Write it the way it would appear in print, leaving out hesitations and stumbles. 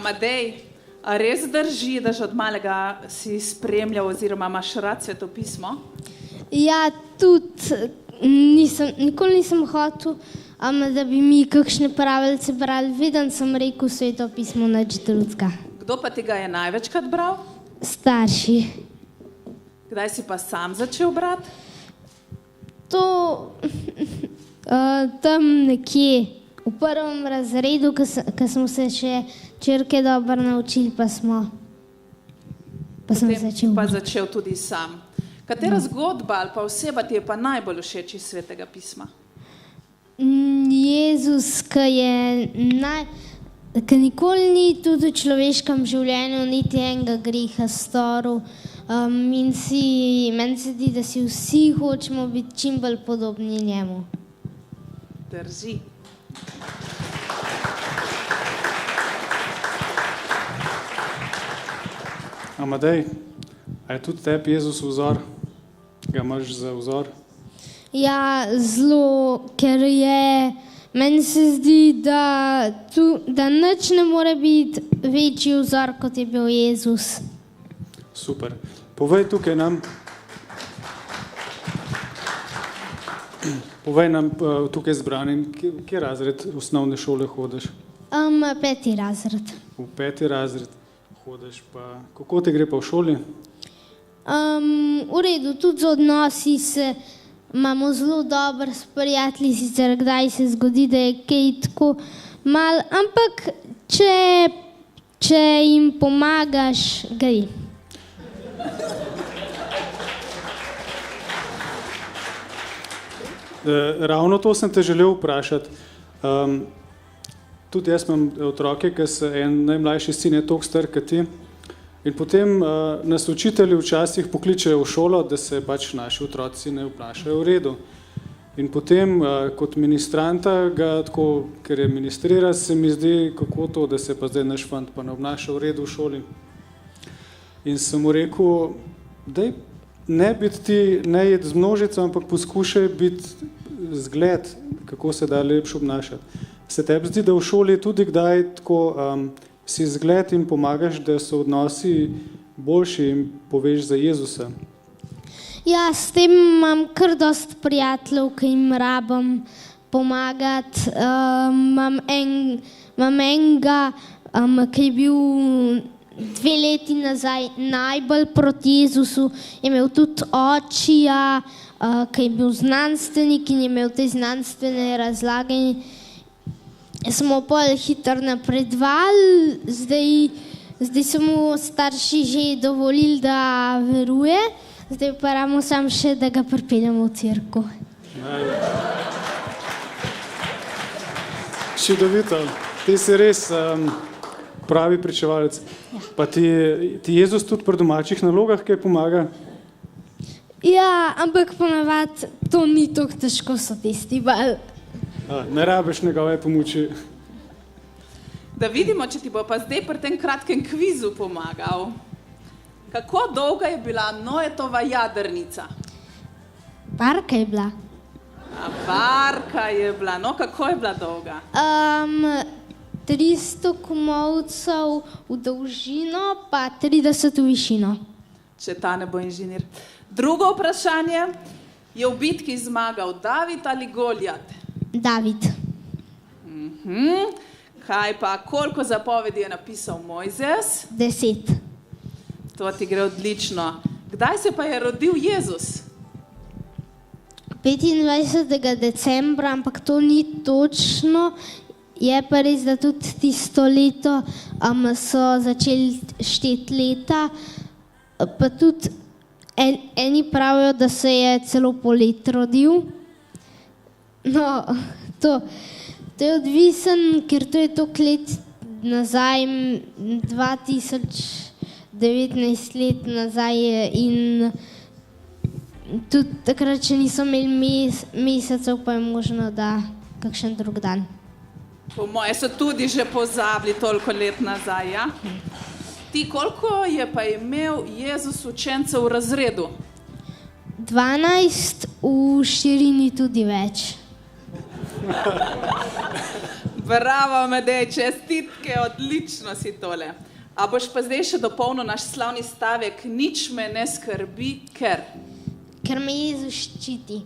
Amadej, a res drži, da že od malega si spremljal oziroma imaš rad svetopismo? Ja, tudi nikoli nisem hotel, da bi mi kakšne pravljice brali. Vedno sem rekel svetopismo nič drugega. Kdo pa ti ga je največkrat bral? Starši. Kdaj si pa sam začel brati? To tam nekje v prvem razredu, ko smo se še črke dobro naučili, pa sem začel. Pa začel tudi sam. Katera zgodba ali pa oseba ti je pa najbolj všeč iz Svetega pisma? Jezus, ki nikoli ni tudi v človeškem življenju niti enega greha storil. Meni se zdi, da si vsi hočemo biti čim bolj podobni njemu. Drži. Amadej, a je tudi tebi Jezus vzor? Ga imaš za vzor? Ja, zelo, ker meni se zdi, da nič ne more biti večji vzor, kot je bil Jezus. Super. Povej nam tukaj zbranim, kje razred osnovne šole hodiš? 5. razred. V 5. razred hodiš, pa kako te gre pa v šoli? V redu, tudi z odnosi imamo zelo dobro s prijatelji, sicer kdaj se zgodi, da je kaj tako malo, ampak če jim pomagaš, gre. Ravno to sem te želel vprašati. Tudi jaz imam otroke, ki so najmlajši sin je toliko star kot ti. In potem nas učitelji včasih pokličejo v šolo, da se pač naši otroci ne obnašajo v redu. In potem kot ministranta ga tako, ker je ministrira, se mi zdi, kako to, da se pa zdaj naš fant pa ne obnaša v redu v šoli. In sem mu rekel, daj ne biti ti, ne jed z množico, ampak poskušaj biti zgled, kako se da lepše obnašati. Se tebi zdi, da v šoli tudi kdaj tako si zgled in pomagaš, da so odnosi boljši in poveš za Jezusa? Ja, s tem imam kar dosti prijateljev, ki jim rabim pomagati. Imam enega, ki je bil 2 leti nazaj najbolj proti Jezusu, je imel tudi očija, ki je bil znanstvenik in je imel te znanstvene razlage. Smo pol hitro napredovali, zdaj so mu starši že dovolili, da veruje, zdaj pa ramo sam še, da ga pripeljamo v cerkev. Čudovito, ti si res pravi pričevalec. Ja. Pa ti Jezus tudi pri domačih nalogah kaj pomaga? Ja, ampak ponavadi to ni tako težko, so tisti bal. Ne rabiš njegove pomoči. Da vidimo, če ti bo pa zdaj pri tem kratkem kvizu pomagal. Kako dolga je bila Noetova jadrnica? Barka je bila. Barka je bila. No, kako je bila dolga? 300 komolcev v dolžino, pa 30 v višino. Če ta ne bo inženir. Drugo vprašanje. Je v bitki zmagal David ali Goljat? David. Kaj pa, koliko zapovedi je napisal Mojzes? 10. To ti gre odlično. Kdaj se pa je rodil Jezus? 25. decembra, ampak to ni točno. Je pa res, da tudi tisto leto so začeli šteti leta, pa tudi eni pravijo, da se je celo polet rodil. No, to je odvisen, ker to je toliko let nazaj, 2019 let nazaj in tudi takrat, če niso imeli mesecev, pa je možno, da kakšen drug dan. Po moje so tudi že pozabili toliko let nazaj, ja? Ti, koliko je pa imel Jezus učencev v razredu? 12, v širini tudi več. Bravo, Medej, čestitke, odlično si tole. A boš pa zdaj še dopolnil naš slavni stavek, nič me ne skrbi, ker Ker me Jezus ščiti.